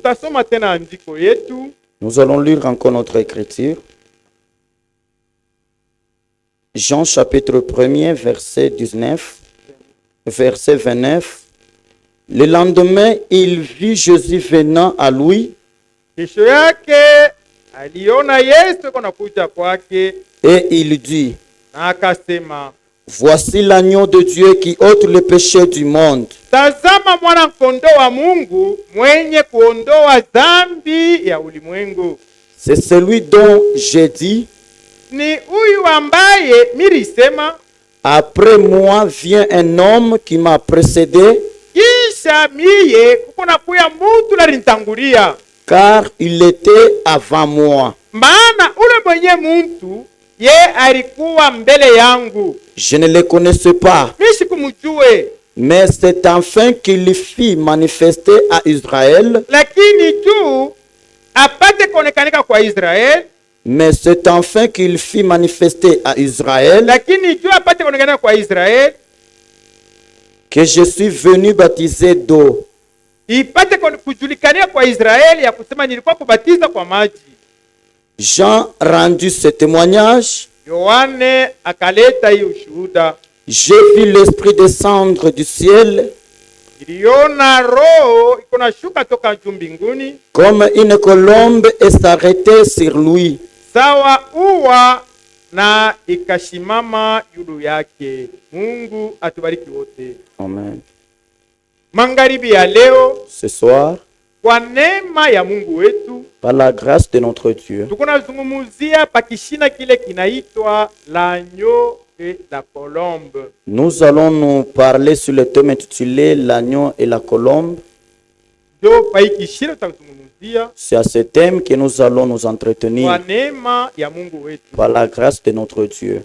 Tutasoma tena andiko yetu. Nous allons lire encore notre écriture. Jean chapitre 1er, verset 19, verset 29. Le lendemain, il vit Jésus venant à lui Kesho yake aliona Yesu kuna kuja kwake et il dit, na akasema, voici l'agneau de Dieu qui ôte le péché du monde. tazama mwana kondoo wa Mungu mwenye kuondoa dhambi ya ulimwengu. C'est celui dont j'ai dit, Ni huyu ambaye milisema, après moi vient un homme qui m'a précédé, kisha miye kuna kuya mutu lanitangulia, car il était avant moi. maana ule mwenye muntu ye alikuwa mbele yangu, Je ne le connaissais pas, mishi kumujue, mais c'est enfin qu'il fit manifester à Israël, lakini tu apate kuonekanika kwa Israeli, mais c'est enfin qu'il fit manifester à Israël lakini tu apate kuonekanika kwa Israeli, que je suis venu baptiser d'eau. ipate kujulikania kwa Israeli ya kusema nilikuwa kubatiza kwa maji. Jean rendu ce témoignage. Yohane akaleta hiyo ushuhuda. J'ai vu l'Esprit descendre du ciel Iliona roho iko nashuka toka juu mbinguni comme une colombe et s'arrêter sur lui. sawa uwa na ikashimama yulu yake. Mungu atubariki wote. Amen. Magharibi ya leo, Ce soir, kwa neema ya Mungu wetu, par la grâce de notre Dieu, tukunazungumuzia pakishina kile kinaitwa l'agneau et la colombe. nous allons nous parler sur le thème intitulé l'agneau et la colombe. Ndio paikishina tutazungumzia C'est à ce thème que nous allons nous kwa entretenir neema ya Mungu wetu. par la grâce de notre Dieu.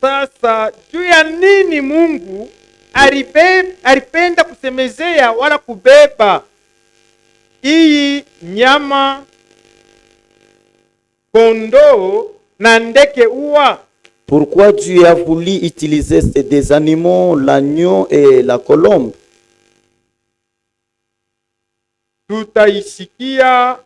Sasa juu ya nini Mungu alipenda kusemezea wala kubeba hii nyama, kondoo na ndeke uwa? Pourquoi Dieu a voulu utiliser ces deux animaux, l'agneau et la colombe? Tutaisikia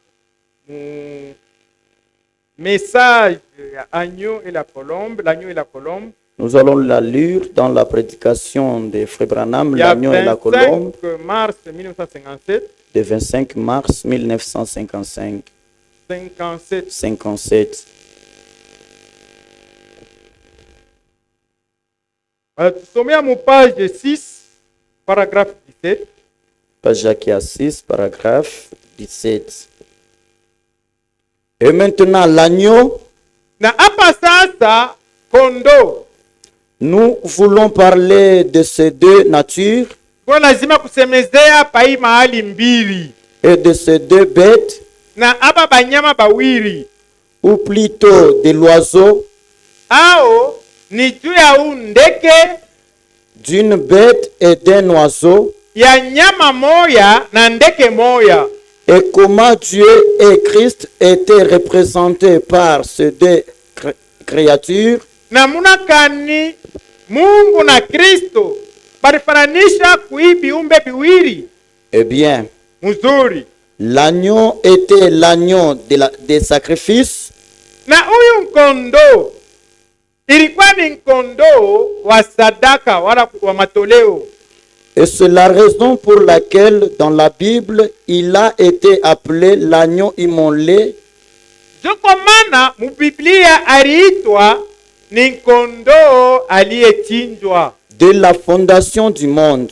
message ya agneau et la colombe, l'agneau et la colombe. Nous allons la lire dans la prédication de Frère Branham, Il y a l'agneau et la colombe, 25 mars 1957. de 25 mars 1955. 57. Tusomea mu page 6 paragraphe 17. Page Jacques 6, paragraphe 17. Et maintenant l'agneau, Na hapa sasa kondoo, nous voulons parler de ces deux natures kwa lazima kusemezea pai mahali mbili et de ces deux bêtes, na hapa banyama bawili, ou plutôt de l'oiseau, ao ni juu ya ndeke d'une bête et d'un oiseau, ya nyama moya na ndeke moya, et comment Dieu et Christ étaient représentés par ces deux créatures. namuna kani Mungu na Kristo balifananisha kui viumbe viwili. Eh bien, Mzuri, l'agneau était l'agneau des sacrifices, na huyu kondoo ilikuwa ni kondoo wa sadaka wala wa matoleo. et c'est la raison pour laquelle dans la Bible, il a été appelé l'agneau immolé. Joko maana mu Biblia aliitwa ni kondoo aliyechinjwa. De la fondation du monde.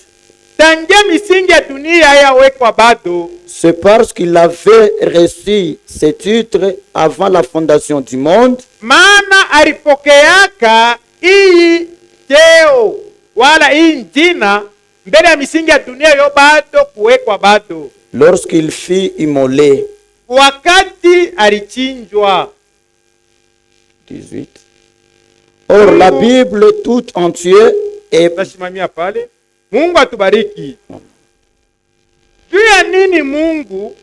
Tangia misingi ya dunia yawekwa bado, C'est parce qu'il avait reçu ce titre avant la fondation du monde maana alipokeaka hii cheo wala hii jina mbele ya misingi ya dunia yo bado kuwekwa bado, lorsqu'il fut immolé. wakati alichinjwa. 18. Or, la Bible tout entière est... Tashimamia pale. Mungu atubariki. Juu ya nini Mungu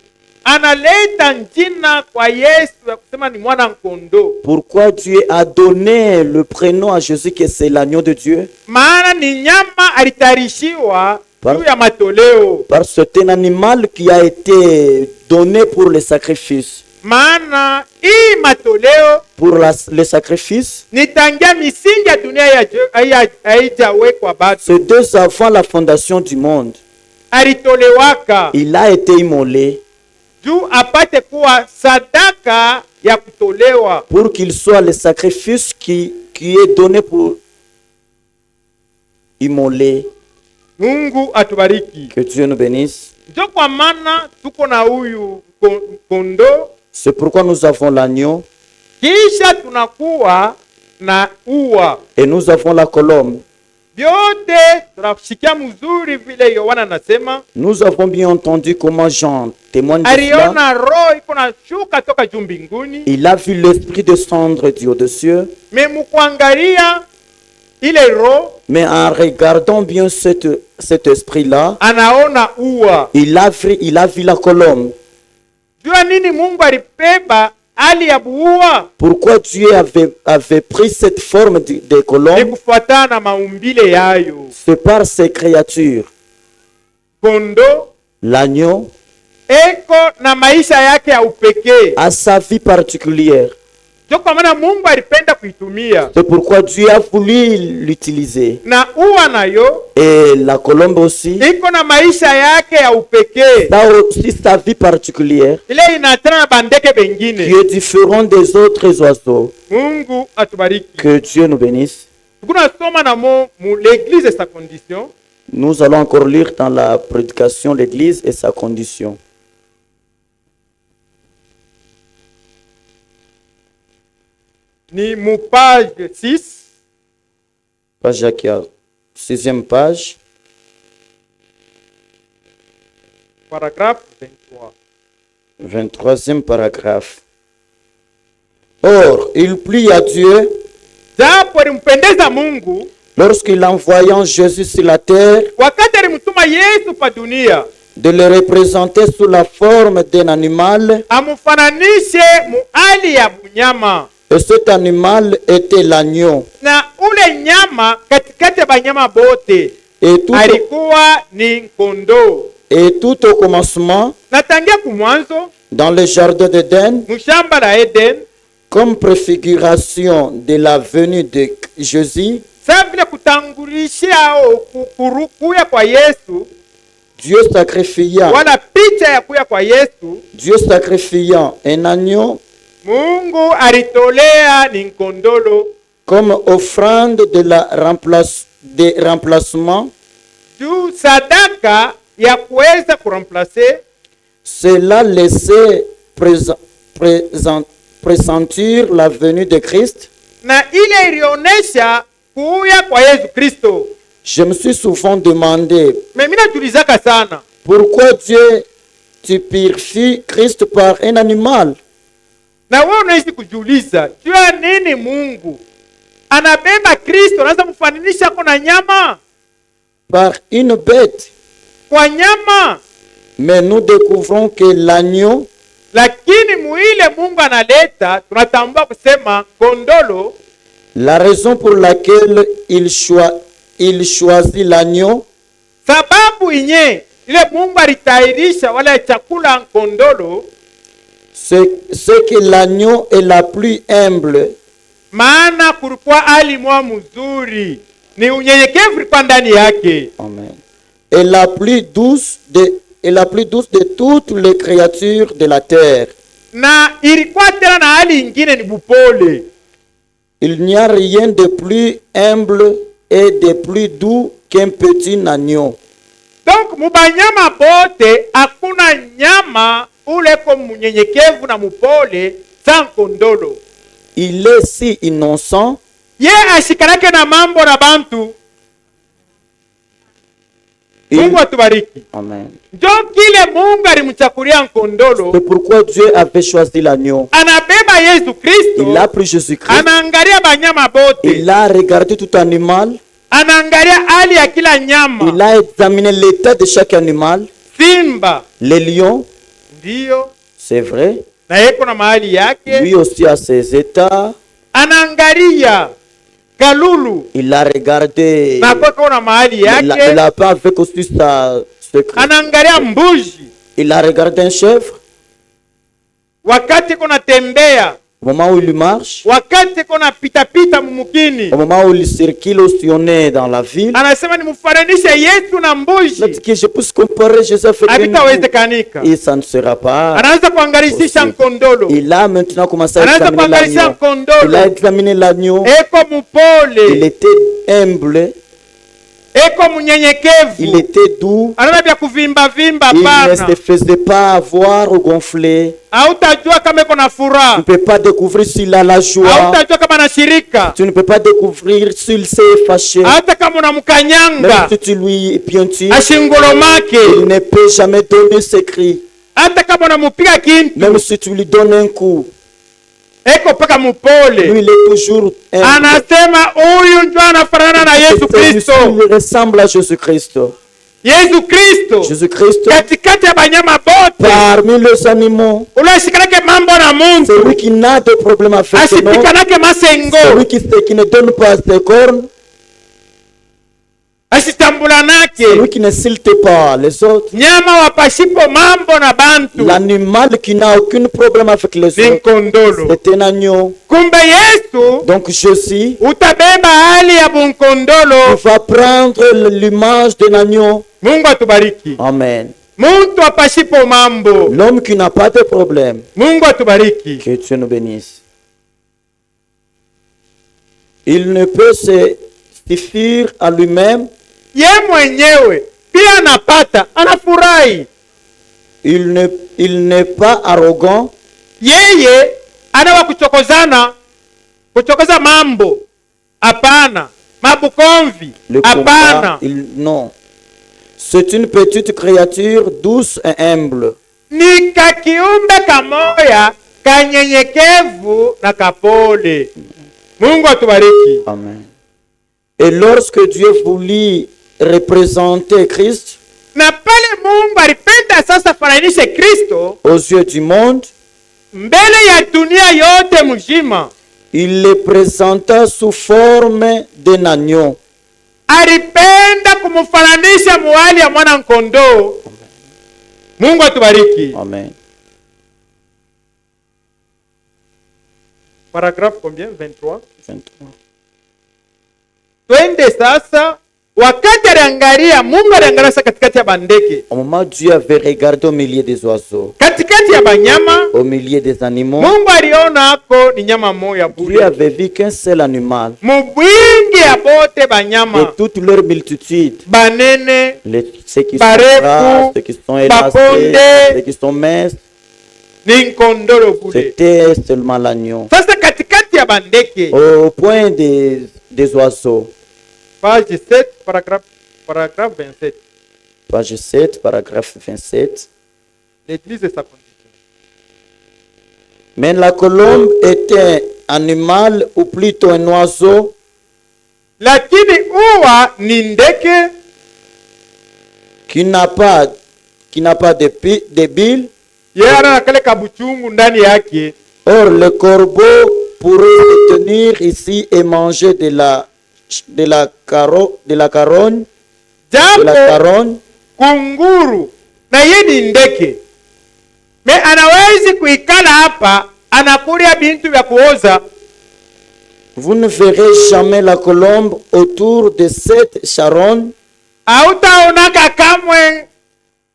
analeta jina kwa Yesu ya kusema ni mwana kondoo. Pourquoi Dieu a donné le prénom à Jésus que c'est l'agneau de Dieu? Maana ni nyama alitayarishiwa juu ya matoleo. Parce que c'est un animal qui a été donné pour le sacrifice. Maana hii matoleo Pour le sacrifice, ni tangia misingi ya dunia haijawekwa bado. c'est deux avant la fondation du monde. Alitolewaka Il a été immolé juu apate kuwa sadaka ya kutolewa. pour qu'il soit le sacrifice qui est donné pour immoler. Mungu atubariki. Que Dieu nous bénisse. Ndio kwa maana tuko na huyu kondoo, C'est pourquoi nous avons l'agneau kisha tunakuwa na ua. et nous avons la colombe. Vyote tunashikia mzuri vile Yohana anasema. Nous avons bien entendu comment Jean témoigne de cela. Aliona roho iko na shuka toka juu mbinguni. Il a vu l'esprit descendre du haut des cieux. Mais mkuangalia ile roho, Mais en regardant bien cet esprit-là, anaona ua. il a vu la colombe. Jua nini Mungu alibeba hali ya buua? Pourquoi Dieu avait pris cette forme de Ni colombe? kufuatana na maumbile yayo. C'est par ces créatures. Kondoo L'agneau eko na maisha yake ya upekee. a sa vie particulière. Ndio kwa maana Mungu alipenda kuitumia. C'est pourquoi Dieu a voulu l'utiliser. Na ua nayo Et la colombe aussi, iko na maisha yake ya upekee. ça a aussi sa vie particulière Ile inatana na bandeke qui bengine. est différente des autres oiseaux. Mungu atubariki. Que Dieu nous bénisse. Tunasoma na l'église et sa condition. Nous allons encore lire dans la prédication l'Église et sa condition. Ni mu page 6, Page qui a 6e page, paragraphe 23. 23e paragraphe. Or, il plut à Dieu Japo alimpendeza Mungu lorsqu'il envoyant Jésus sur la terre wakati alimtuma Yesu pa dunia de le représenter sous la forme d'un animal, amufananishe mu hali ya bunyama. et cet animal était l'agneau. Na ule nyama katikati ya banyama bote alikuwa ni kondoo. Et tout au commencement, Na tangia kumwanzo dans le jardin d'Éden, mshamba la Eden, comme préfiguration de la venue de Jésus, sa vile kutangulishia kuya kwa Yesu, Dieu sacrifiant wala picha ya kuya kwa Yesu, un agneau Mungu alitolea ni kondolo comme offrande de remplacement. juu sadaka ya kuweza kuramplace. Cela laissait pressentir la venue de Christ. Na ile ilionesha kuya kwa Yesu Kristo. Je me suis souvent demandé Mimi natulizaka sana, pourquoi Dieu purifie Christ par un animal. na wewe unaishi kujiuliza jua nini Mungu anabeba Kristo, anaanza kufananisha na nyama, Par une bête. kwa nyama. Mais nous découvrons que l'agneau Lakini muile Mungu analeta, tunatambua kusema kondolo. La raison pour laquelle il choisit l'agneau, Sababu inye ile Mungu alitayarisha wala chakula kondolo, c'est que l'agneau est la plus humble. maana kulikuwa hali mwa mzuri, ni unyenyekevu kwa ndani yake. Amen. Et la plus douce de toutes les créatures de la terre. Na ilikuwa tena na hali ingine ni bupole. Il n'y a rien de plus humble et de plus doux qu'un petit agneau. Donc mubanyama bote hakuna nyama ule ko munyenyekevu na mupole sa kondolo. Il est si innocent. Ye ashikanake na mambo na bantu. Mungu atubariki. Amen. Njo kile Mungu alimchakulia kondolo. C'est pourquoi Dieu avait choisi l'agneau. Anabeba Yesu Kristo. Il a pris Jésus-Christ. Anaangalia banyama bote. Il a regardé tout animal. Anaangalia hali ya kila nyama. Il a examiné l'état de chaque animal. Simba, Les lions, ndio C'est vrai. na yeko na mahali yake. Lui aussi a ses états. Anaangalia kalulu Il a regardé na kweko na mahali le yake. lapin avec aussi sa secret. Anaangalia mbuzi Il a regardé un chèvre. wakati kuna tembea, Au moment où il marche, wakati kuna pita mumukini. au moment où il circule au sillonner dans la ville, Anasema nimfananishe Yesu na il a mbuzi. dit que je puisse comparer Jésus avec une bouche. Havitawezekanika. Et ça ne sera pas. Anaanza kuangalisha mkondolo, Il a maintenant commencé à anaanza examiner kuangalisha l'agneau. Il a mkondolo. examiné l'agneau. Eko Il mupole, était humble. eko Il munyenyekevu. était doux. Anaona vya kuvimba vimba Il ne pana. se faisait pas avoir ou gonfler. Hautajua kama iko na Tu ne furaha, peux pas découvrir s'il a la joie. hautajua kama na shirika, Tu ne peux pas découvrir s'il s'est fâché. hata kama Même unamkanyanga si tu lui pientures, ashingolomake, il ne peut jamais donner ses cris. hata kama unamupiga kintu Même si tu lui donnes un coup, eko paka lui mupole. il est toujours humble. Anasema huyu ndio anafanana na Yesu Kristo. Il ressemble à Jésus-Christ. Yesu Kristo Jésus-Christ, katikati ya banyama bote parmi les animaux, ulashikanake mambo na muntu, celui qui n'a de problème avec ses noms, asipikanake masengo, celui qui ne donne pas ses cornes, asitambulanake celui qui ne silte pas les autres, nyama wapashipo mambo na bantu l'animal qui n'a aucun problème avec les ni autres, nkondolo. c'est un agneau. Kumbe Yesu Donc Jésus utabeba hali ya bunkondolo. va prendre l'image d'un agneau. Mungu atubariki. Amen. Muntu apashipo mambo. L'homme qui n'a pas de problème, Mungu atubariki. que Dieu nous bénisse. Il ne peut se suffire à lui-même. Ye mwenyewe pia anapata, anafurahi. Il n'est pas arrogant. Yeye anawa kuchokoza mambo, hapana. Mabukomvi, Le hapana. combat, non. C'est une petite créature douce et humble. Ni kakiumbe kamoya kanyenyekevu na kapole. Mungu atubariki. Amen. Et lorsque Dieu voulut représenter Christ Na pale Mungu alipenda sasa fananishe Kristo aux yeux du monde, mbele ya dunia yote mzima, il le présenta sous forme d'un agneau. alipenda kumfananisha muhali ya mwana nkondoo. Mungu atubariki. Amen. Paragraphe combien? 23. 23. Twende sasa, wakati aliangalia, Mungu aliangalia sasa katikati ya bandeke, Au moment où Dieu avait regardé au milieu des oiseaux, katikati ya banyama, au milieu des animaux, Mungu aliona ako ni nyama moya Dieu bure. avait vu qu'un seul animal. Mubwingi ya bote Et banyama, toute leur multitude, banene, ceux qui sont barefu, gras, ceux qui sont élancés, bakonde, ceux qui sont minces, ni nkondolo bure. c'était seulement l'agneau. Sasa katikati ya bandeke, Au point des oiseaux, page 7, paragraphe 27. page 7, paragraphe 27. L'église et sa condition. Mais la colombe était un animal ou plutôt un oiseau Lakini uwa ni ndeke qui n'a pas de bile. yeye ana kale kabuchungu ndani yake. Or, le corbeau pourrait se tenir ici et manger de la carogne, Japo kunguru na yeye ni ndeke, me anawezi kuikala hapa anakulia bintu vya kuoza. Vous ne verrez jamais la colombe autour de cette charogne. Hautaonaka kamwe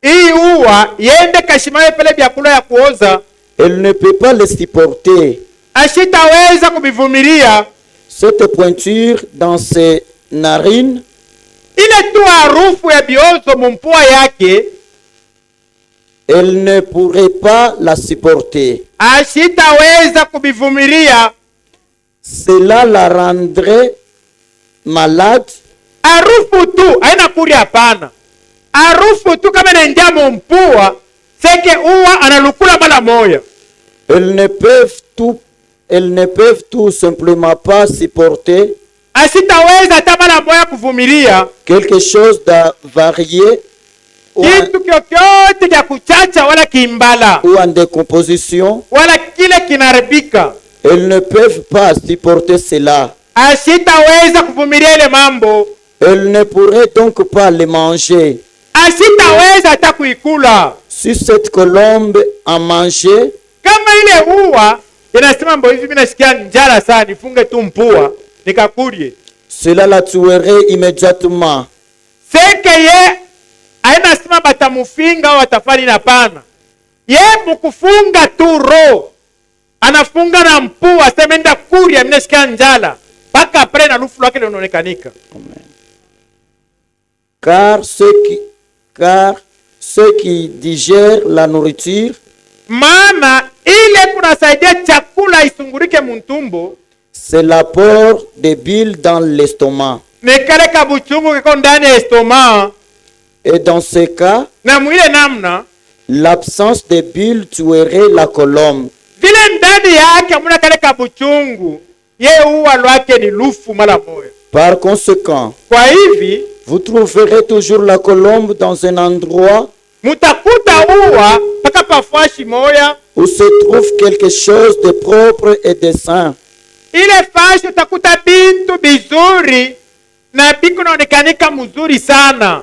hii uwa yende kashimame pele vyakula ya kuoza. Elle ne peut pas le supporter. Ashitaweza kubivumilia Cette pointure dans ses narines, ile tu harufu ya biozo mumpua yake, elle ne pourrait pas la supporter. ashitaweza kubivumilia. Cela la rendrait malade. Harufu tu haina kuli, hapana. Harufu tu kama inaingia mumpua seke uwa analukula mara moya. Elles ne peuvent tout simplement pas supporter Asitaweza hata mara moya kuvumilia quelque chose d'avarié kitu kyokyote kya kuchacha wala kimbala ou en décomposition, wala kile kinaribika elles ne peuvent pas supporter cela. asitaweza kuvumilia ile mambo, Elles ne pourraient donc pas les manger. asitaweza hata kuikula. Si cette colombe en mangeait, Kama ile huwa inasema mbo hivi, mimi nasikia njala sana, nifunge tu mpua nikakulie, cela la tuerait immédiatement. seke ye aina sema batamufinga au atafani na pana, ye mukufunga tu roho anafunga na mpua, sema enda kuria, mimi nasikia njala, mpaka apre na lufu lake linaonekanika. Amen. Car ceux qui digèrent la nourriture, Maana ile kunasaidia chakula isungurike muntumbo, c'est l'apport de bile dans l'estomac. ni kale kabuchungu kiko ndani ya estoma, Et dans ce cas, na mwile namna l'absence de bile tuerait la colombe. vile ndani yake muna kale kabuchungu, ye uwa lwake ni lufu mara moya. Par conséquent, Kwa hivi vous trouverez toujours la colombe dans un endroit mutakuta uwa paka pafashi moya, où se trouve quelque chose de propre et de sain. ile fashi utakuta bintu bizuri na biko naonekanika mzuri sana.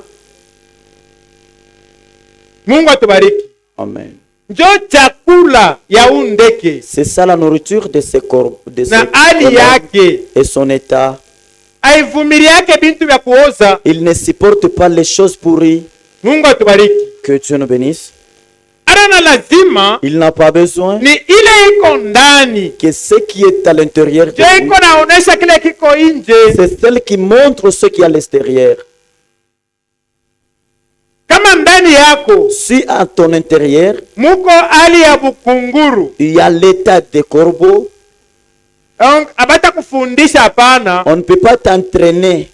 Mungu atubariki. Amen. Njo chakula ya undeke C'est ça la nourriture de ces na hali yake, et son état. aivumili yake bintu vya kuoza. Il ne supporte pas les choses pourries. Mungu atubariki. Que Dieu nous bénisse. Ara na lazima Il n'a pas besoin ni ile iko ndani, que ce qui est à l'intérieur de je lui, iko naonesha kile kiko nje. c'est celle qui montre ce qui est à l'extérieur. Kama ndani yako Si à ton intérieur, muko hali ya bukunguru, il y a l'état des corbeaux, abata kufundisha hapana. on ne peut pas t'entraîner.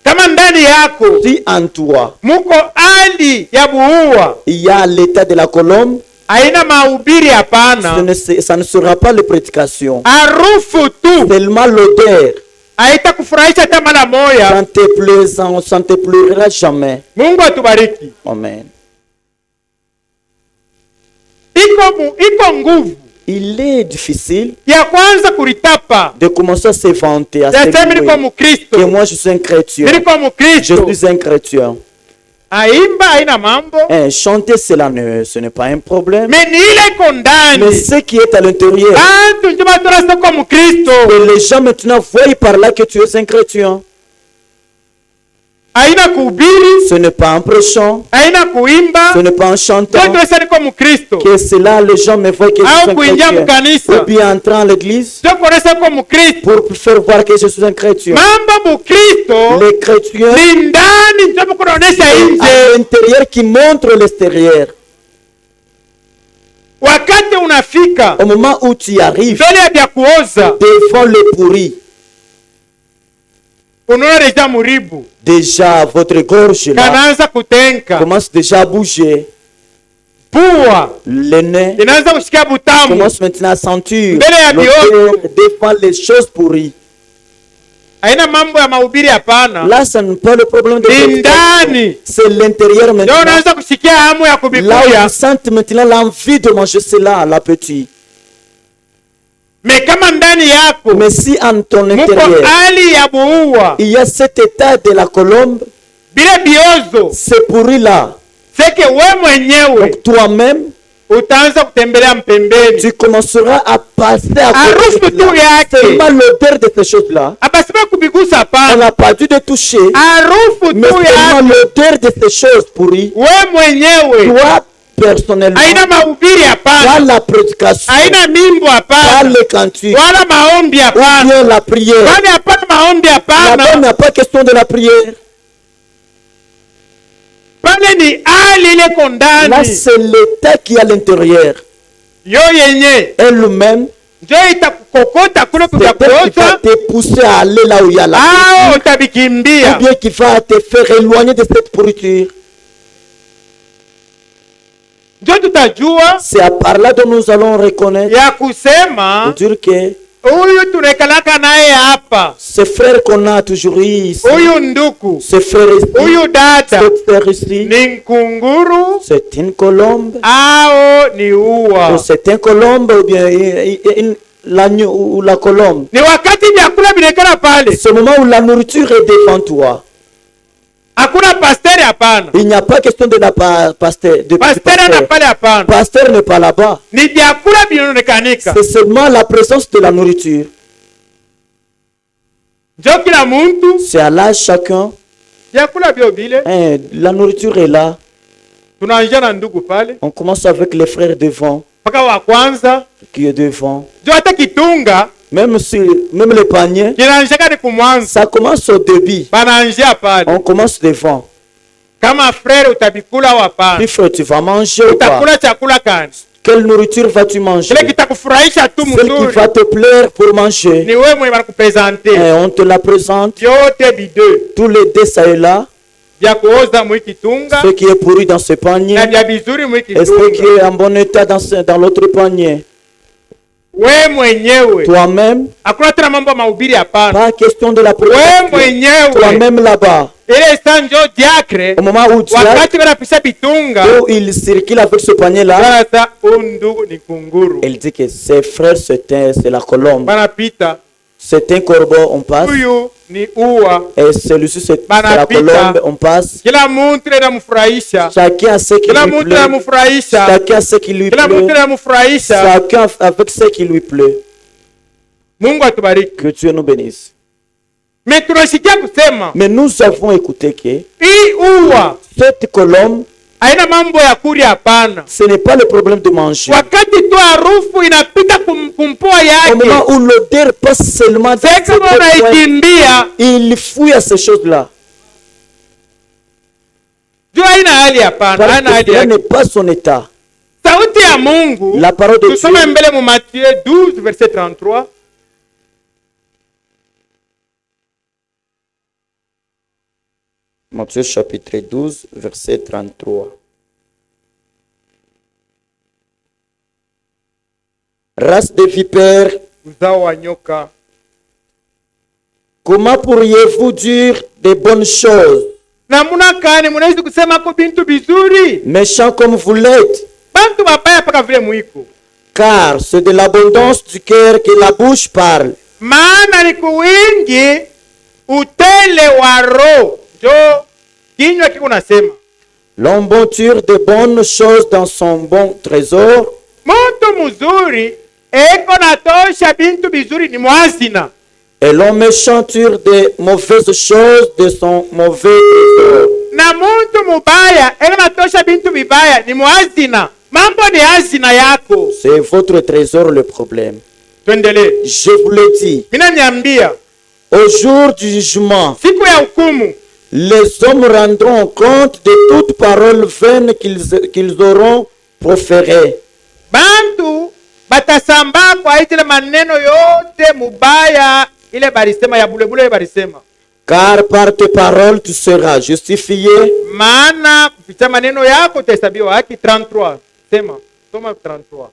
Kama ndani yako Si en toi, muko hali ya buua, il y a l'état de la colombe, haina mahubiri hapana, ça ne sera pas les prédications. harufu tu Seulement l'odeur. haita kufurahisha hata mara moya. Ça ne te plaira jamais. Mungu atubariki. Amen. Iko nguvu Il est difficile ya kwanza kuritapa de commencer à se vanter, à se sasa niko louer. Mukristo, Que moi je suis un chrétien. niko Je Mukristo. suis un chrétien. Aimba haina mambo, Chanter, ce n'est pas un problème. me ni ile iko Mais ndani. ce qui est à l'intérieur, Bantu njo batora soko Mukristo, que les gens maintenant voient par là que tu es un chrétien. haina kuhubiri, Ce n'est pas en prêchant, haina ce kuimba, n'est pas en chantant. njo sasa niko Mukristo. Que cela, les gens me voient que je suis Au un kuingia chrétien. mkanisa, Ou bien entrer à l'église njo kuonesha niko Mukristo. pour faire voir que je suis un chrétien. Mambo Mukristo Les chrétiens, ni ndani, njo kuonesha à nje. l'intérieur qui montre l'extérieur. Wakati unafika Au moment où tu arrives mbele ya vya kuoza, devant le pourri, unaona reja muribu déjà votre gorge là kanaanza kutenka, commence déjà à bouger. pua Le nez inaanza kushikia butamu. commence maintenant à sentir Mbele ya l'odeur vioto. devant les choses pourries. Haina mambo ya mahubiri hapana, Là, ça n'est pas le problème de ni prédication. ndani C'est l'intérieur ndio maintenant. unaanza kusikia hamu ya Là où kubikuya. vous sentez maintenant l'envie de manger cela, la petite. Me kama ndani yako Mais si en ton muko intérieur, hali ya buua, il y a cet état de la colombe, bile biozo c'est pourri là. seke we mwenyewe Donc toi-même, utaanza kutembelea mpembeni. tu commenceras à passer à Harufu côté de tu cela. yake. Seulement l'odeur de ces choses-là. Abasema kubigusa On hapana, n'a pas dû de toucher. harufu Mais tu seulement yake l'odeur de ces choses pourries. we mwenyewe. Toi, personnellement, Haina mahubiri dans hapana, la prédication, haina mimbo dans hapana, le cantique, wala maombi ou hapana, bien la prière. kwani hapana maombi Là-bas, il hapana. n'y a pas question de la prière. Pale ni hali ile ko Là, ndani, c'est l'état qui est à l'intérieur. yo yenye Elle-même, njo itakukokota kule c'est kuja elle qui va kuoza, te pousser à aller là où il y a la au pourriture, ou utabikimbia. bien qui va te faire éloigner de cette pourriture. Njo tutajua C'est à par là dont nous allons reconnaître, ya pour kusema dire que huyu tunaekalaka naye hapa, Ce frère qu'on a toujours eu ici, huyu nduku, ce frère ici, huyu dada cette sœur ici, ni nkunguru c'est une colombe, au ni ou ua? c'est un colombe ou bien l'agneau ou la colombe. Ni wakati vyakula vinaekala pale, Ce moment où la nourriture est devant toi, hakuna pasteri, hapana. il n'y a pas question de la pasteur. Pasteri ana pale, hapana. Pasteur n'est pas là-bas. Ni vyakula vinaonekanika. C'est seulement la présence de la nourriture. Njo kila muntu C'est à l'âge chacun. vyakula vyo vile. La nourriture est là. Tunaanzia na ndugu pale On commence avec les frères devant, mpaka wa kwanza, qui est devant. njo hata kitunga Même les paniers, kinaanzia ni kumwanza, ça commence au début. banaanzia pale. On commence devant. Kama frere utabikula au hapana? Puis frère, tu vas manger ou pas? Utakula chakula kani? Quelle nourriture vas-tu manger? Kile kitakufurahisha tu Celle qui mzuri va te plaire pour manger. ni wewe mwenye banakupresente. On te la présente. Vyote bideux Tous les deux, ça est là. vya kuoza mwikitunga Ce qui est pourri dans ce panier. na vya vizuri Et ce mwikitunga. qui est en bon état dans l'autre panier. We mwenyewe Toi-même, hakuna tena mambo ya mahubiri, hapana. pas question de la We prédication. mwenyewe Toi-même là-bas. ile saa njo diakre, Au moment où tu as, wakati wanapisha bitunga, où il circule avec ce panier-là, sasa undugu ni kunguru, il dit que ses frères, c'est la colombe. banapita. C'est un corbeau, on passe. Huyu ni ua, Et celui-ci, c'est la Banapita. colombe, on passe. kila muntu inamfurahisha, Chacun a ce qui kila lui muntu plaît. inamfurahisha, Chacun a ce qui lui kila muntu plaît. inamfurahisha. Chacun avec ce qui lui plaît. Mungu atubariki. Que Dieu nous bénisse. Me tunasikia kusema Mais nous avons écouté que hii ua cette colombe, haina mambo ya kuri, hapana. ce n'est pas le problème de manger. Wakati tu harufu inapita kumpua Au yake, moment où l'odeur passe seulement dans c'est kama cette pointe, unaikimbia il fuit à ces choses-là. juu haina hali, hapana, Parce haina que hali cela yake. n'est pas son état. Sauti ya Mungu, La parole de tusome Dieu. mbele mu Matthieu 12 verset 33. Matthieu chapitre 12, verset 33. Race de vipères, Uzao wa nyoka, comment pourriez-vous dire de bonnes choses, namuna kani munaweza kusema ko bintu bizuri, méchants comme vous l'êtes? bantu babaya paka vile mwiko? Car c'est de l'abondance du cœur que la bouche parle. Maana ni kuwingi utele wa roho jo kinywa kiko nasema. L'embonture de bonnes choses dans son bon trésor. Muntu muzuri eko natosha bintu bizuri ni mwazina, Et l'emméchanture de mauvaises choses de son mauvais trésor. na muntu mubaya eko natosha bintu bibaya ni mwazina. Mambo ni hazina yako. C'est votre trésor le problème. Tuendelee. Je vous le dis, Mina niambia, au jour du jugement, siku ya hukumu les hommes rendront compte de toute parole vaine qu'ils auront proférée. bantu batasambaa kwa ile maneno yote mubaya ile barisema ya bulebule ile barisema. Car par tes paroles tu seras justifié Maana kupitia maneno yako utahesabiwa haki. 33 sema, soma 33.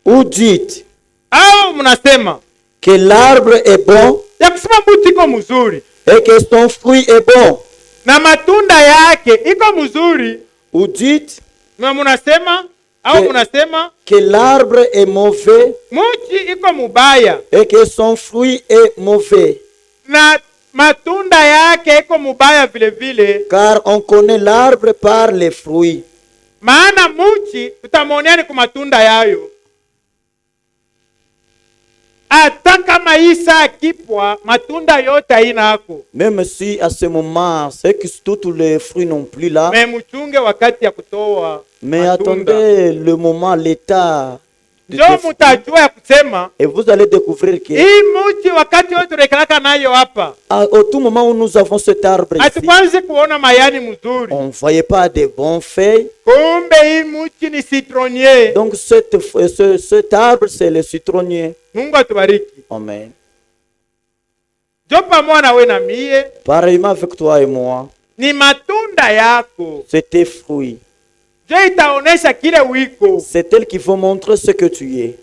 ou dites Au mnasema que l'arbre est bon ya kusema mbuti iko mzuri et que son fruit est bon, na matunda yake iko mzuri, ou dites na mnasema au Ke- mnasema que l'arbre est mauvais muti iko mubaya et que son fruit est mauvais. na matunda yake iko mubaya vile vile. Car on connaît l'arbre par les fruits. Maana muchi tutamwonea ni kwa matunda yayo. Hata kama isa akipwa matunda yote haina ako, Même si à ce moment, c'est que tous les fruits n'ont plus là. me mchunge wakati ya kutoa Mais matunda. attendez le moment, l'état. de Ndio ces fruits. mutajua ya kusema Et vous allez découvrir que hii muchi wakati yote tunaekalaka nayo hapa, au tout moment où nous avons cet arbre ici, hatukwanzi kuona mayani mzuri, on ne voyait pas de bons feuilles. kumbe hii muchi ni citronnier. Donc cet arbre, c'est le citronnier. Mungu atubariki. Amen. Jo pamoja na we na mie Pareillement avec toi et moi, ni matunda yako. c'est tes fruits. njo itaonesha kile wiko. C'est elles qui vont montrer ce que tu es.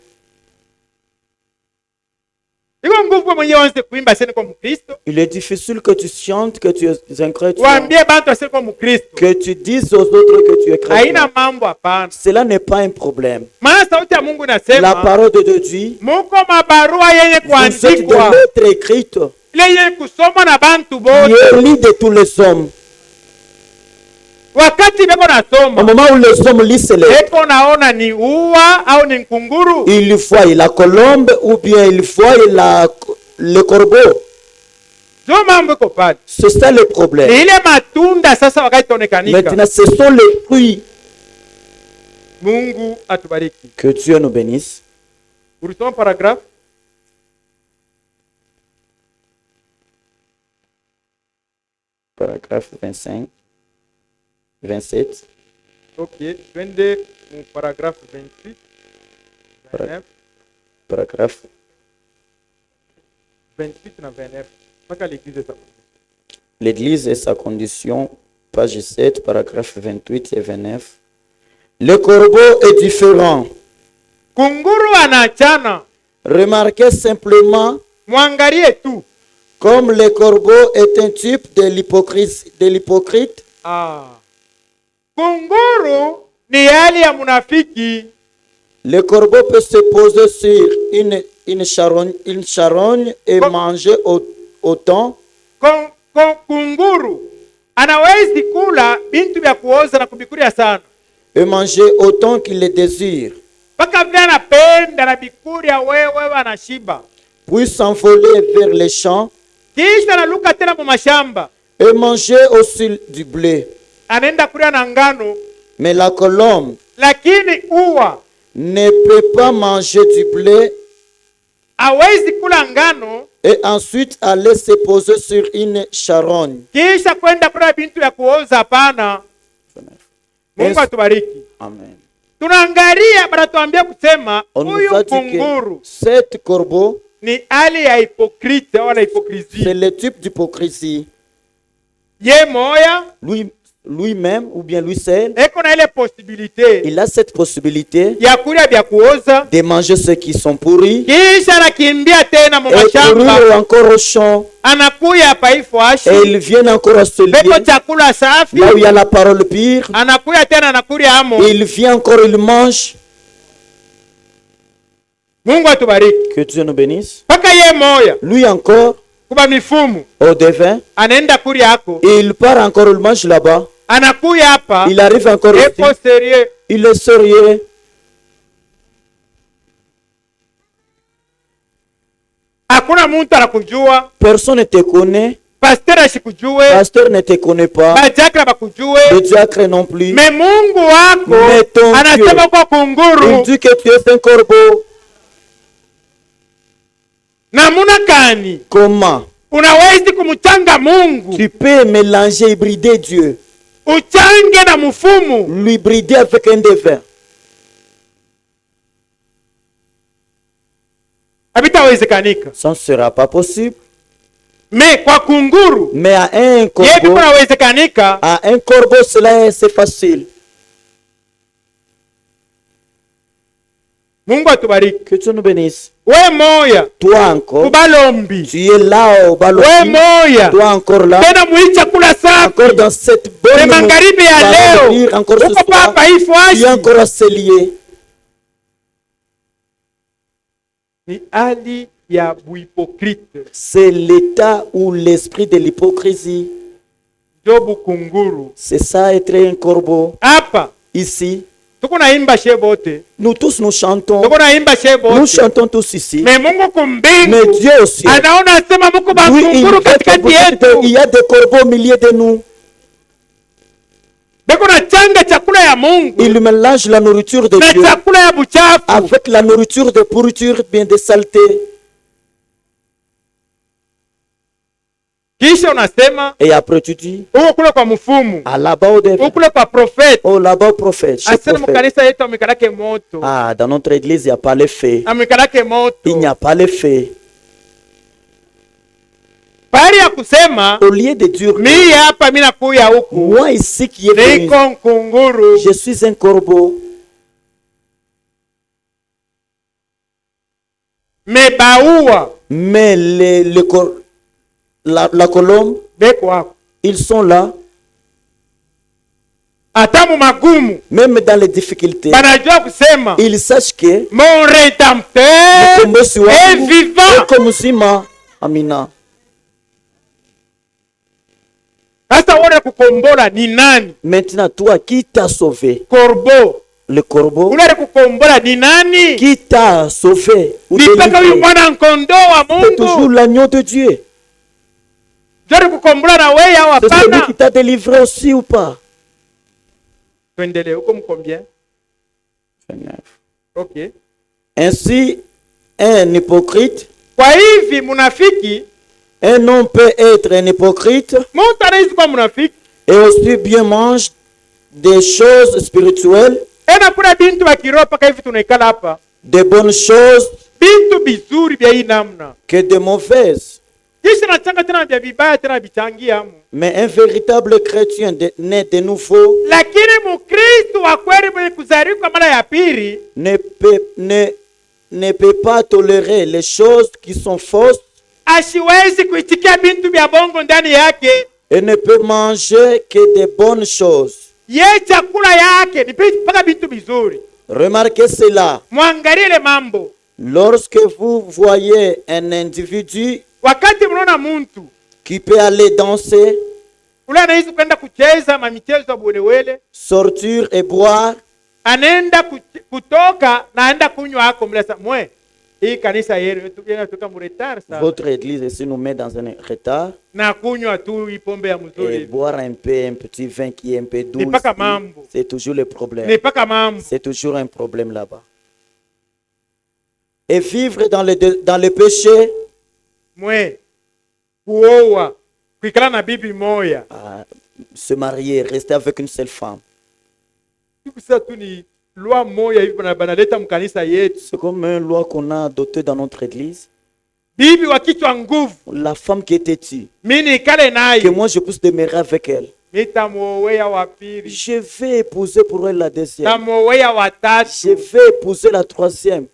Iko nguvu kwa mwenyewe anze kuimba sasa kwa Mkristo. Il est difficile que tu chantes que tu es un chrétien. Waambie bantu sasa kwa Mkristo. Que tu dises aux autres que tu es chrétien. Haina mambo hapana. Cela n'est pas un problème. Maana sauti ya Mungu La inasema parole de Dieu dit, muko mabarua yenye vous êtes des kuandikwa lettres écrites ile yenye kusomwa na bantu qui bote. est lue de tous les hommes. Wakati beko Au nasoma moment où les hommes lisent les lettres, beko naona ni ua au ni nkunguru. ils voient la colombe ou bien ils voient le corbeau. Jo mambo iko pale. C'est ça le problème. Ni ile matunda sasa wakati tonekanika. Maintenant, ce sont les fruits. Mungu atubariki. Que Dieu nous bénisse. Ulisoma paragraphe? Paragraphe 25, 27. Ok, twende mu paragraphe 28. 29, Paragraphe 28 na 29. Mpaka l'église est L'Église et sa condition, page 7, paragraphe 28 et 29. Le corbeau est différent. Kunguru anachana. Remarquez simplement, Mwangalie tu. comme le corbeau est un type de l'hypocrite, Kunguru ni hali ya munafiki. le corbeau peut se poser sur une charogne et manger autant. Kunguru anawezi kula bintu vya kuoza na kubikuria sana. Et manger autant qu'il le désire. Paka vile anapenda na bikuria wewe anashiba. Puis s'envoler vers les champs Kisha analuka tena mu mashamba. et manger aussi du blé. Anaenda kulia na ngano. Mais la colombe Lakini uwa ne peut pas manger du blé hawezi kula ngano et ensuite aller se poser sur une charogne. kisha kwenda kula bintu ya kuoza. Hapana. Mungu atubariki. Amen. Tunaangalia banatuambia kusema On nous huyu a dit que kunguru cet corbeau, ni hali ya hipokrite wala c'est hipokrisie. le type d'hypocrisie. Ye moya Lui-même ou bien lui seul, eko na ile posibilite il a cette possibilité ya kulia vya kuoza, de manger ceux qui sont pourris kisha anakimbia tena mu et mashamba, courir encore au champ. anakuya hapa ifuashi Et ils viennent encore à ce beko lieu, chakula safi, là où il y a la parole pire. anakuya tena anakulia amo. Il vient encore, il mange. Mungu atubariki. Que Dieu nous bénisse. Paka ye moya Lui encore, kuba mifumu au devin, anaenda kulia ako, il part encore, il mange là-bas. anakuya hapa Il arrive encore ici. eko serie. Il est sérieux. Hakuna muntu anakujua, Personne ne te connaît. pasteur ashikujue, Pasteur ne te connaît pas. bajakra bakujue, Le diacre non plus. me Mungu wako Mais ton anasema kwa Il kunguru dit que tu es un corbeau. namuna kani Comment unawezi kumchanga Mungu tu peux mélanger, hybrider Dieu, uchange na mfumu? lui hybrider avec un devin? Habitawezekanika. Ça ne sera pas possible. Me kwa kunguru Mais à un yepi corbeau, kunawezekanika. cela c'est facile. Mungu atubariki. Que Dieu nous bénisse. We moya Toi encore, kubalombi, tu es là au ballon. we moya Toi encore là, tena muicha kula safi. encore dans cette Ni bonne magharibi ya leo encore ce uko soir, papa tu es ifuashi. encore à se lier. Ni hali ya buhipokrite C'est l'état ou l'esprit de l'hypocrisie. ndio bukunguru. C'est ça être un corbeau. Hapa Ici, tuko naimba she bote, nous tous nous chantons. tuko naimba she Nous bote, chantons tous ici. me Mungu Mais kumbingu Dieu aussi. anaona sema muko Lui, il bakunguru katikati yetu, y a des corbeaux au milieu de nous. beko na changa chakula ya Mungu Il mélange la nourriture de na Dieu chakula ya buchafu. avec la nourriture de pourriture, bien de saleté. Kisha unasema Et après tu dis, uko kule kwa mfumu, ah là-bas au devin. uko kule kwa profeti. Oh là-bas au prophète. Chez Asema prophète. mkanisa yetu amikalake moto, Ah, dans notre église, il n'y a pas les faits. amikalake Il n'y moto. a pas les faits. Pali ya kusema Au lieu de dire mimi hapa mimi nakuya huku moi ici qui est venu, niko nkunguru, je suis un corbeau, mebaua mais la colombe, beko wako ils sont là, hata mu magumu même dans les difficultés. banajua kusema Ils sachent que mon rédempteur mkombozi est wangu vivant. uko mzima. Amina. Sasa wale kukombola ni nani? Maintenant, toi, qui t'a sauvé? Korbo. Le corbeau. Ule kukombola ni nani? Qui t'a sauvé ou Ni paka huyu délivré? mwana nkondo wa C'est toujours Mungu. l'agneau de Dieu. Jori kukombola na wewe au C'est celui hapana? qui t'a délivré aussi ou pas? Tuendelee huko mkombien? 29. Okay. Ainsi, un hypocrite, Kwa hivi munafiki, un homme peut être un hypocrite mtu anaishi kwa munafiki. et aussi bien mange des choses spirituelles, Ena kuna bintu wa kiroho paka hivi tunaikala hapa. de bonnes choses Bintu bizuri vya hii namna. que de mauvaises. Kisha nachanga tena vya vibaya tena vichangia hamu. Mais un véritable chrétien né de nouveau Lakini Mkristo wa kweli mwenye kuzaliwa kwa mara ya pili ne peut pas tolérer les choses qui sont fausses asiwezi kuitikia bintu vya bongo ndani yake. et ne peut manger que de bonnes choses. Ye chakula yake ni mpaka bintu bizuri. Remarquez cela. Mwangalie ile mambo. Lorsque vous voyez un individu Wakati mnaona muntu qui peut aller danser, ule anaishi kwenda kucheza mamichezo ya bwelewele, sortir et boire, anaenda kutoka na aenda kunywa hako mlesa mwe. Hii kanisa yenu tunatoka muretar sana. votre église ici nous met dans un retard, Na kunywa tu ipombe ya et mzuri. boire un petit vin qui est un peu doux, Nipaka mambo. c'est toujours le problème. Ni paka mambo. C'est toujours un problème là-bas. Et vivre dans le péché, Mwe. Kuoa. Kuikala na bibi moya. se marier, rester avec une seule femme. Sasa tu ni loi moya hivi banaleta mkanisa yetu. C'est comme une loi qu'on a adoptée dans notre église. Bibi wa kichwa nguvu. La femme qui était tue, Mimi nikale que naye. moi je puisse demeurer avec elle. Nitamwoea wa pili. Je vais épouser pour elle la deuxième. Tamwoea wa Je tatu. vais épouser la troisième.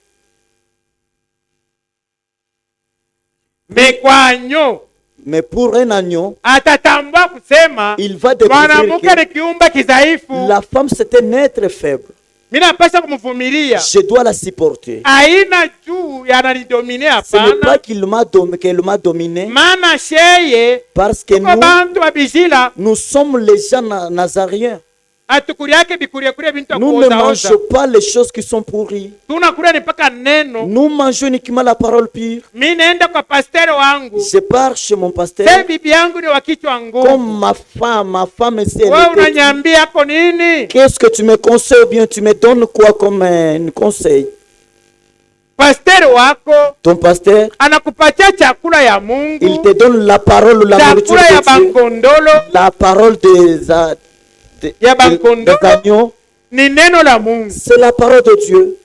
Mekwanyo. Mais pour un agneau, Atatambua kusema il va découvrir mwanamke ni que kiumba kidhaifu. la femme c'est un être faible. Mimi napaswa kumvumilia. Je dois la supporter. Aina juu yananidomine Ce n'est pas hapana. qu'elle m'a dominé, Maana sheye parce que kwa bantu babijila nous sommes les gens nazariens. atukuri yake bikuria kuria bintu Nous ne akuoza oza. mangeons pas les choses qui sont pourries. Tunakuria ni paka neno. Nous mangeons uniquement la parole pure. Mimi naenda kwa pasteur wangu. Je pars chez mon pasteur. Sasa bibi yangu ni wa kichwa nguvu. Comme ma femme, si elle Wewe était- unanyambia hapo nini? Qu'est-ce que tu me conseilles ou bien tu me donnes quoi comme un conseil? Pasteur wako Ton pasteur, anakupatia chakula ya il Mungu. te donne la parole ou la nourriture Chakula ya de Dieu, bankondolo la parole des ya bankondolo agneaux. ni neno la Mungu. C'est la parole de Dieu.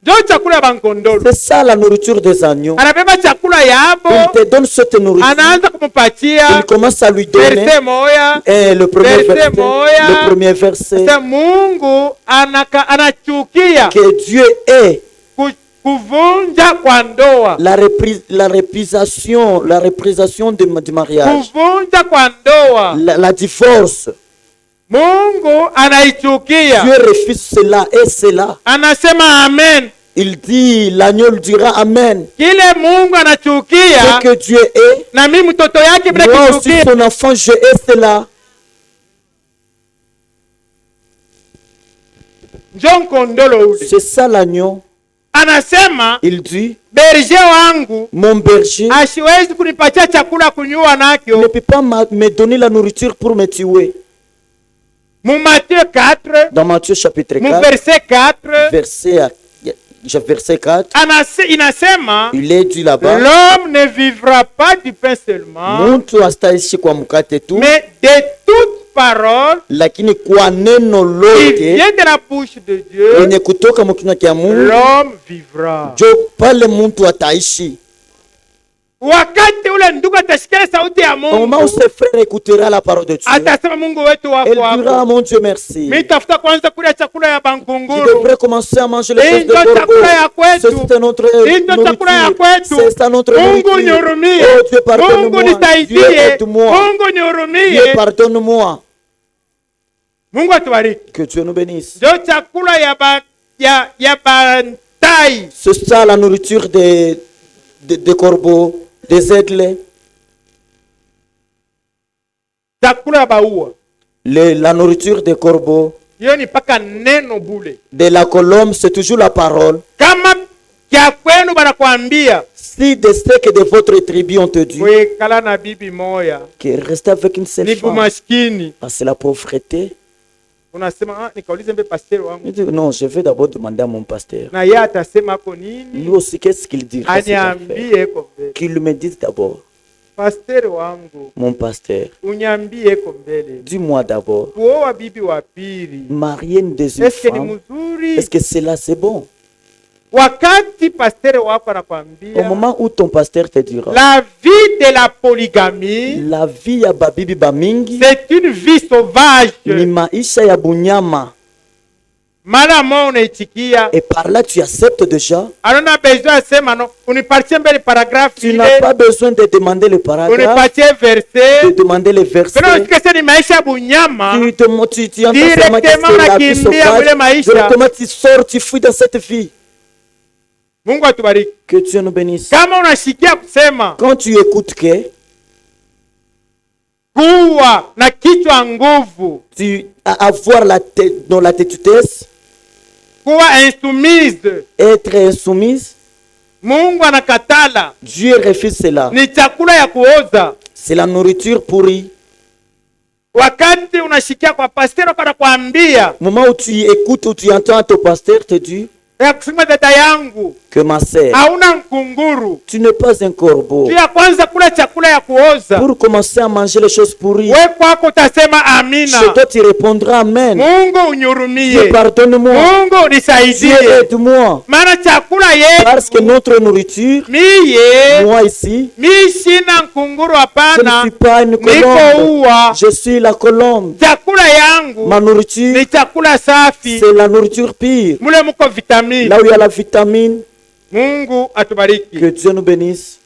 Jo chakula ya bankondolo. C'est ça la nourriture des agneaux. Anabeba chakula yabo, Il te donne cette nourriture. anaanza Il kumupatia commence à lui donner. verse moya. Et le premier Verset verset, moya. le premier verset, Sasa Mungu anachukia que Dieu est kuvunja kwa ndoa. la réprisation du mariage, Kuvunja kwa ndoa. la divorce. Mungu anaichukia. Dieu refuse cela et cela. Anasema amen. Il dit, l'agneau dira Amen. Kile Mungu Ce anachukia que Dieu est, na mimi mtoto yake bila moi aussi kichukia. son enfant, je hais cela. John Kondolo ule C'est ça l'agneau. anasema Il dit, berger wangu mon berger asiwezi kunipatia chakula kunywa ne nakyo. peut pas me donner la nourriture pour me tuer. Mu Matthieu 4 Dans Matthieu chapitre mu 4, verset 4 verset 4, inasema il est dit là-bas, l'homme ne vivra pas du pain seulement mtu astaishi kwa mkate tu, mais de toute parole lakini kwa neno qui lote vient de la bouche de Dieu lenye kutoka mkinywa cha Mungu, l'homme vivra. jo pale mtu ataishi. Wakati ule ndugu Au moment où Mungu ses frères écoutera la parole de Dieu, atasema Mungu wetu elle wako dira hapo. mon Dieu merci. Mimi tafuta kwanza kula chakula ya Je bankunguru. devrais commencer à manger les Hii choses de ndio chakula ya Corbeau. kwetu. C'est notre Hii ndio chakula ya nourriture. kwetu. C'est ça notre Mungu nourriture. nihurumie. Oh Dieu, Mungu pardonne-moi. Dieu, nisaidie. aide-moi. Mungu Dieu, nihurumie. pardonne-moi. Mungu atubariki. Que Dieu nous bénisse. Ndio chakula ya bantai. C'est ça la nourriture des corbeaux, des aigles. Chakula ya baua. La nourriture des corbeaux, Hiyo ni paka neno bule. de la colombe, c'est toujours la parole. Kama kya kwenu banakwambia Si de ce que de votre tribu on te dit wekala na bibi moya que rester avec une seule ni femme, bumaskini, c'est la pauvreté. unasema nikaulize mbe pasteur Je wangu dis, non, je vais d'abord demander à mon pasteur. na yeye atasema ako nini, Lui aussi, qu'est-ce qu'il dirait cette affaire? aniambie ko mbele. Qu'il me dise d'abord. Pasteur wangu Mon pasteur, unyambie ko mbele, dis-moi d'abord. kuoa bibi wa pili Marier une deuxième eske ni femme, mzuri? est-ce que cela c'est bon? Wakati pasteur wako Au anakwambia moment où ton pasteur te dira, la vie de la polygamie la vie ya babibi bamingi c'est une vie sauvage, ni maisha ya bunyama, mara mo unaitikia et par là tu acceptes déjà. anona besoin asema no unipatie mbele paragraphe Tu n'as pas besoin de demander le paragraphe, unipatie de verset demander les versets. pero usikese ni maisha ya bunyama. Tu entends seulement que Directement c'est la vie unakimbia sauvage. mule maisha. Directement tu sors, tu fuis dans cette vie. Mungu atubariki. Que Dieu nous bénisse. Kama unashikia kusema Quand tu écoutes que kuwa na kichwa nguvu, tu avoir la tête dans la têtutesse, kuwa insoumise, être insoumise, Mungu anakatala, Dieu refuse cela. ni chakula ya kuoza. C'est la nourriture pourrie. Wakati unashikia kwa pastor kana kuambia Au moment où tu écoutes ou tu entends ton pasteur te dire ya kusema dada yangu que ma sœur, hauna nkunguru, tu n'es pas un corbeau. ya kwanza kula chakula ya kuoza, Pour commencer à manger les choses pourries, we kwako utasema chez amina. toi tu répondras Amen. Mungu Dieu unyurumie, pardonne-moi. Mungu Dieu nisaidie, aide-moi. maana chakula Parce que yetu notre nourriture, miye moi ici, mi sina nkunguru, je ne hapana, suis pas une niko colombe. uwa. Je suis la colombe. Chakula yangu Ma nourriture, ni chakula safi, c'est la nourriture pure. mule muko vitamini. Là où il y a la vitamine, Mungu atubariki. que Dieu nous bénisse.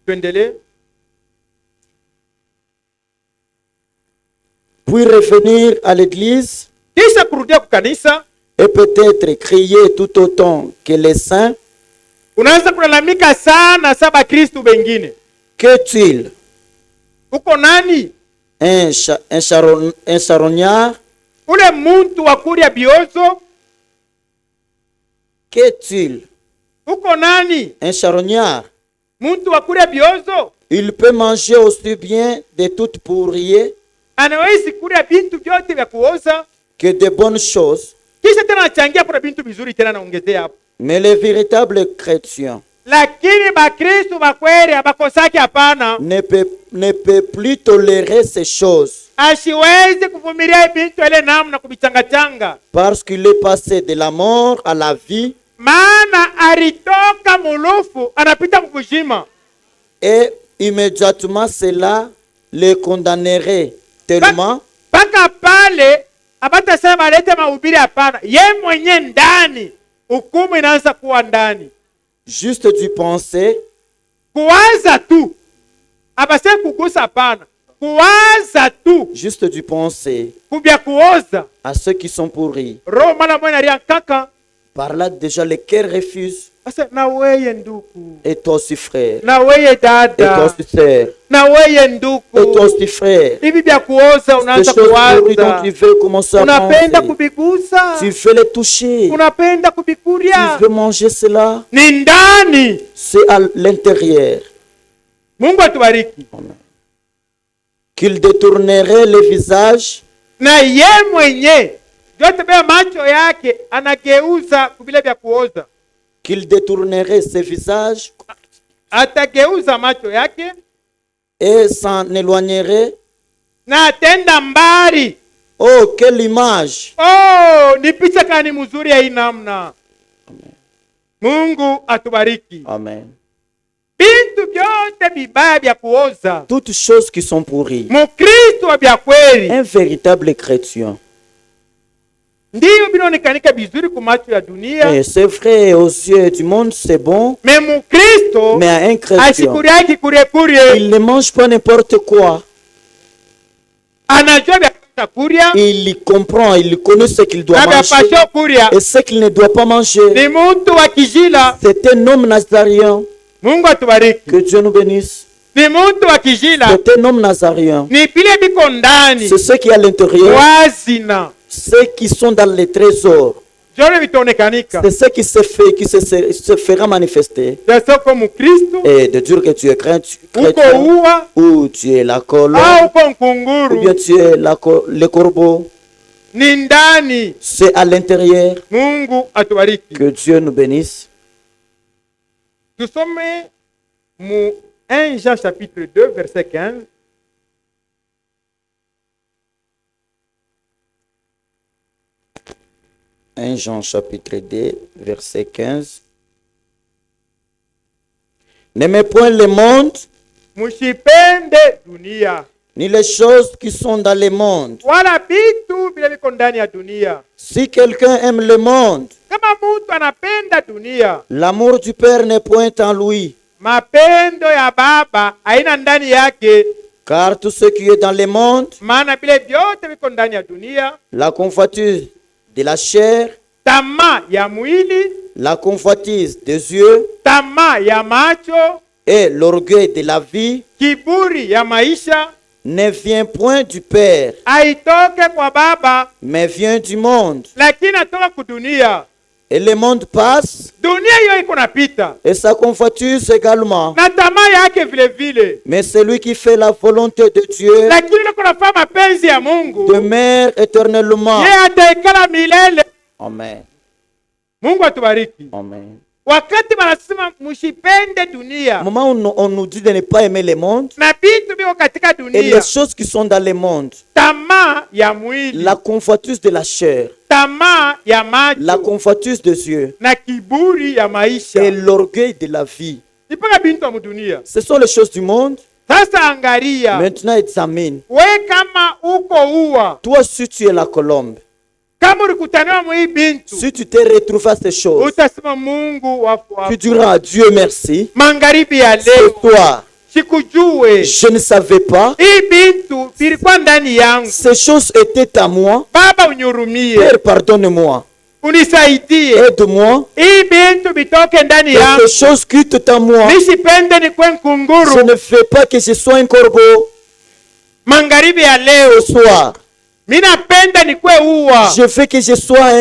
Tuendelee. Puis revenir à l'église Kisha kurudia kukanisa, et peut-être crier tout autant que les saints. unaanza kulalamika sana saba Kristu bengine. Qu'est-il? Uko nani? Un charognard? Ule muntu wa kulia biozo. Qu'est-il? Uko nani? Un charognard. Muntu wa kulia biozo Il peut manger aussi bien de toutes pourries anawezi kulia bintu vyote vya kuoza, que de bonnes choses. kisha tena anachangia kuna bintu vizuri tena naongezea hapo. Mais les véritables chrétiens Lakini bakristu bakweli abakosaki, hapana, ne peut plus tolérer ces choses ashiwezi kuvumilia bintu ile namna kubichangachanga, parce qu'il est passé de la mort à la vie maana alitoka mulufu anapita kukujima. et immédiatement cela le condamnerait tellement Paka pale abatasema balete mahubiri, hapana, ye mwenye ndani hukumu inaanza kuwa ndani. juste du penser Kuwaza tu abase kugusa, hapana, kuwaza tu juste du penser kubya kuoza à ceux qui sont pourris. roho mala mwana ria kaka. Par là déjà le cœur refuse. Asa na weye nduku, Et toi aussi frère. na weye Et toi dada, aussi sœur. na weye Et toi nduku, aussi frère. hivi vya kuoza Des unaanza choses pourries dont kuwaza, tu veux commencer à unapenda penser. kubigusa, Tu veux les toucher. unapenda Tu kubikuria, veux manger cela. ni ndani. C'est à l'intérieur. Mungu atubariki. Qu'il détournerait le visage Na ye mwenye vyote bea macho yake anageuza kubile vya kuoza, qu'il détournerait ses visages atageuza macho yake et s'en éloignerait. na atenda mbali. Oh, quelle image! Oh, ni picha kani mzuri ya hii namna. Mungu atubariki. Amen. bintu vyote vibaya vya kuoza. toutes choses qui sont pourries. Mukristo wa vya kweli Un véritable chrétien. ndiyo vinaonekanika vizuri kwa macho ya dunia, Et c'est vrai, aux yeux du monde, c'est bon. me Mukristo Mais à un chrétien, asikuriaki kurie il ne mange pas n'importe quoi. anajua vya kuria Il y comprend, il connaît ce qu'il doit na vya manger pasho kuria. et ce qu'il ne doit pas manger. Ni muntu wa kijila. C'est un homme nazaréen. Mungu atubariki. Que Dieu nous bénisse. Ni muntu wa kijila. C'est un homme nazaréen. Ni vile viko ndani C'est ceux qui à l'intérieur, wazina ceux qui sont dans les trésors. jole vitaonekanika C'est ce qui se fait, qui se fera manifester. ya soko Mukristo Et de dire que tu es chrétien, uko uwa ou tu es la colombe, au uko ou nkunguru, bien tu es le corbeau. ni ndani. C'est à l'intérieur. Mungu atubariki. Que Dieu nous bénisse. Tusome mu 1 Jean chapitre 2 verset 15. « 1 Jean chapitre 2, verset 15. N'aimez point le monde, Musipende dunia ni les choses qui sont dans le monde. wala vitu vile viko ndani ya dunia. Si quelqu'un aime le monde, Kama mtu anapenda dunia, l'amour du Père n'est point en lui. mapendo ya Baba haina ndani yake. Car tout ce qui est dans le monde, Maana vile vyote viko ndani ya dunia, la convoitise de la chair, tamaa ya mwili, la convoitise des yeux tamaa ya macho, et l'orgueil de la vie, kiburi ya maisha ne vient point du Père, haitoke kwa Baba, mais vient du monde. lakini atoka kudunia. Et le monde passe, Dunia hiyo iko napita et sa convoitise également. na tamaa yake vile vile, Mais celui qui fait la volonté de Dieu lakini niko nafanya mapenzi ya Mungu, demeure éternellement. yeye ataikala milele. Amen. Mungu atubariki. Amen. Wakati wanasema msipende dunia Au moment où on nous dit de ne pas aimer le monde, na vitu viko katika et dunia, les choses qui sont dans le monde, tamaa ya mwili, la convoitise de la chair, tamaa ya la macho convoitise des yeux na kiburi ya et maisha, l'orgueil de la vie. ni mpaka bintu wa mudunia. Ce sont les choses du monde. Sasa angalia, Maintenant, examine. we kama uko uwa, Toi, si tu es la colombe, kama ulikutaniwa mwi bintu, si tu te retrouves à ces choses, utasema Mungu wafu tu diras à Dieu merci. magharibi ya C'est leo toi. sikujue Je ne savais pas. hii bintu vilikuwa ndani yangu. Ces choses étaient à moi. Baba unyurumie, Père, pardonne-moi. unisaidie Aide-moi. hii bintu bitoke ndani Et yangu, ces choses quittent à moi. nisipende nikwe Je nkunguru. ne fais pas que je sois un corbeau. Magharibi ya leo Ce soir, minapenda nikwe uwa je veux que je sois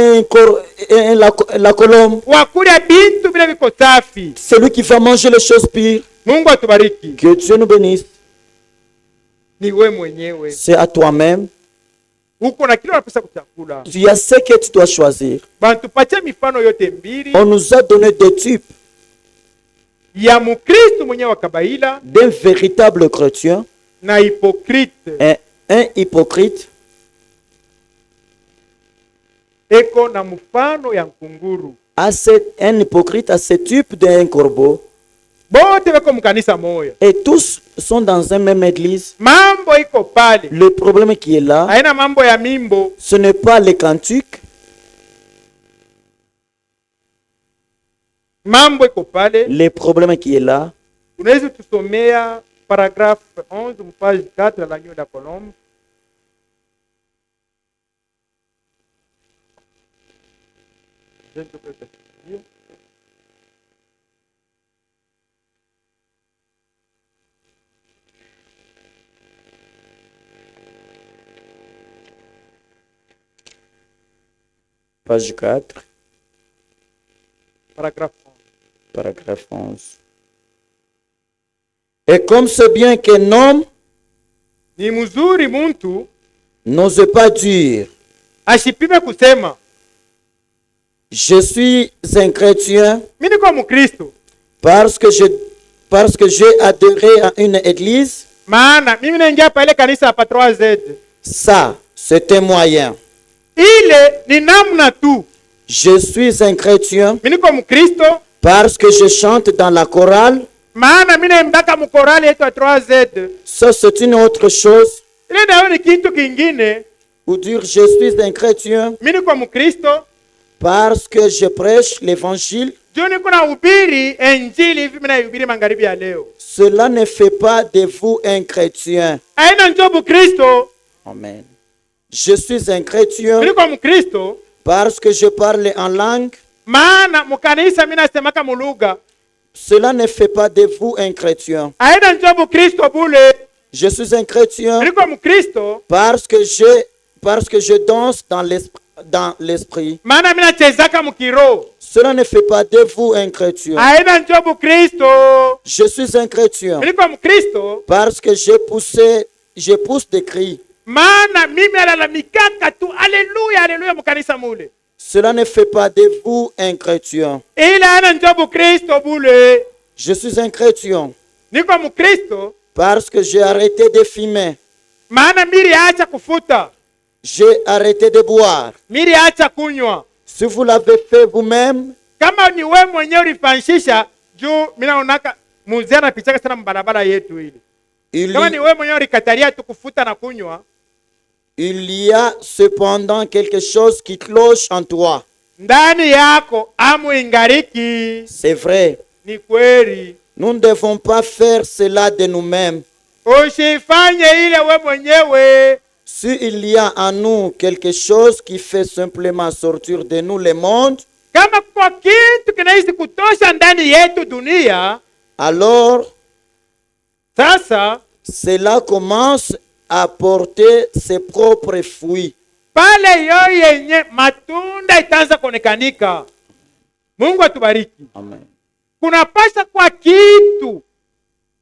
la colombe. wakulya bintu vile viko safi. Celui qui va manger les choses pires. Mungu atubariki. Que Dieu nous bénisse. Ni we mwenyewe C'est à toi-même. uko na kile unapesa kuchakula. Tu as ce que tu dois choisir. Bantupatia mifano yote mbili On nous a donné des types ya Mukristo mwenyewe wa kabaila d'un véritable chrétien, na hipokrite. un hypocrite, Eko na mfano ya nkunguru. un hypocrite a ce type d'un corbeau. Bote weko mkanisa moya, Et tous sont dans une même église. mambo iko pale, Le problème qui est là, haina mambo ya mimbo. ce n'est pas les cantiques, Mambo iko pale. le problème qui est là. Unaweza tusomea paragraphe 11 mpage 4 la l'agneau de la colombe. Page 4, Paragraphe 11. paragraphe 11. Et comme c'est bien qu'un homme Ni mzuri muntu n'ose pas dire, ashipime kusema je suis un chrétien mimi niko Mkristo, parce que j'ai adhéré à une église. maana mimi naingia pale kanisa hapa 3Z. Ça, c'est un moyen. Ile ni namna tu. Je suis un chrétien Mimi niko Mkristo parce que je chante dans la chorale. maana mimi naimbaka mkorali yetu 3Z. Ça, c'est une autre chose. Ile nayo ni kitu kingine. Pour dire, je suis un chrétien Mimi niko Mkristo parce que je prêche l'évangile. juu niko nahubiri injili hivi, mimi nahubiri magharibi ya leo. Cela ne fait pas de vous un chrétien. Aina njoo Mkristo. Amen. Je suis un chrétien Mimi niko Mkristo parce que je parle en langue. maana mkanisa mimi nasemaka mulugha. Cela ne fait pas de vous un chrétien. Aina njoo Mkristo bule. Je suis un chrétien Mimi niko Mkristo parce que je danse dans l'esprit. maana mimi nachezaka mkiro. Cela ne fait pas de vous un chrétien. Aina njoo Mkristo. Je suis un chrétien Mimi niko Mkristo parce que je pousse des cris. maana mimi alalamikaka tu haleluya haleluya mkanisa mule. Cela ne fait pas de vous un chrétien. Ila ana njoo Mkristo bule. Je suis un chrétien Niko Mkristo parce que j'ai arrêté de fumer. maana miri acha kufuta, J'ai arrêté de boire. miri acha kunywa. Si vous l'avez fait vous-même, Kama ni wewe mwenyewe ulifanishisha juu, mimi naonaka muzee anapichaka sana mbarabara yetu ile. Kama ni wewe mwenyewe ulikatalia tu kufuta na kunywa, il y a cependant quelque chose qui cloche en toi. ndani yako amu ingariki. C'est vrai. Ni kweli, Nous ne devons pas faire cela de nous-mêmes. usifanye ile wewe mwenyewe. S'il y a en nous quelque chose qui fait simplement sortir de nous le monde, Kama kwa kitu kinaishi kutosha ndani yetu dunia, alors sasa cela commence à porter ses propres fruits. pale yo yenye matunda itaanza kuonekanika. Mungu atubariki. Amen. Kunapasha kwa kitu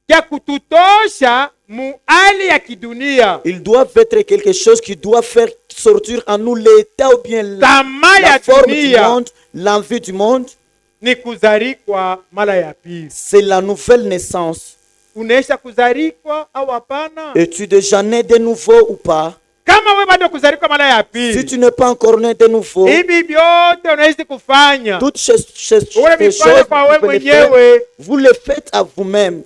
ya kututosha muali ya kidunia. Ils doivent être quelque chose qui doit faire sortir en nous l'état ou bien Tamaa la ya forme du dunia monde, l'envie du monde. ni kuzarikwa mara ya pili. C'est la nouvelle naissance. Unaisha kuzarikwa au hapana? Es-tu déjà né de nouveau ou pas? Kama wewe bado kuzarikwa mara ya Si pili, tu n'es pas encore né de nouveau, hivi vyote unaishi kufanya toutes ces ule choses, mifanye kwa wewe mwenyewe. vous les faites à vous-même.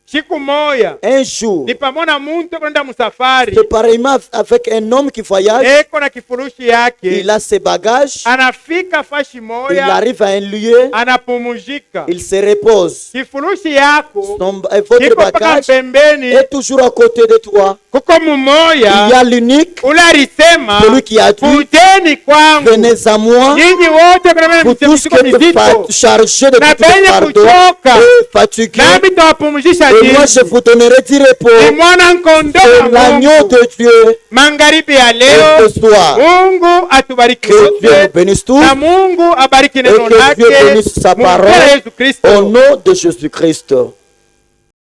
Siku moja Un jour, ni pamoja na mtu kwenda msafari, c'est pareillement avec un homme qui voyage, eko na kifurushi yake, il a ses bagages, anafika fashi il moya, arrive à un lieu, anapumuzika. il se repose. Kifurushi yako Votre kiko mpaka bagage pembeni. est toujours à côté de toi. Kuko Il y mumoya a l'unique, ule alisema, celui qui a dit, kujeni kwangu venez à moi, nyinyi wote kuna pour tous mzigo que mizito, chargés de na tout le penye fardeau kuchoka, et fatigués, nami tawapumzisha et moi je nyinyi. vous donnerai du Ni repos. mwana nkondoo C'est wa l'agneau Mungu. de Dieu. Magharibi ya Et leo, ce soir, Mungu atubariki que Dieu nous wote bénisse tous na Mungu abariki et neno que Dieu lake bénisse sa mu jina la parole Yesu Kristo. au nom de Jésus-Christ.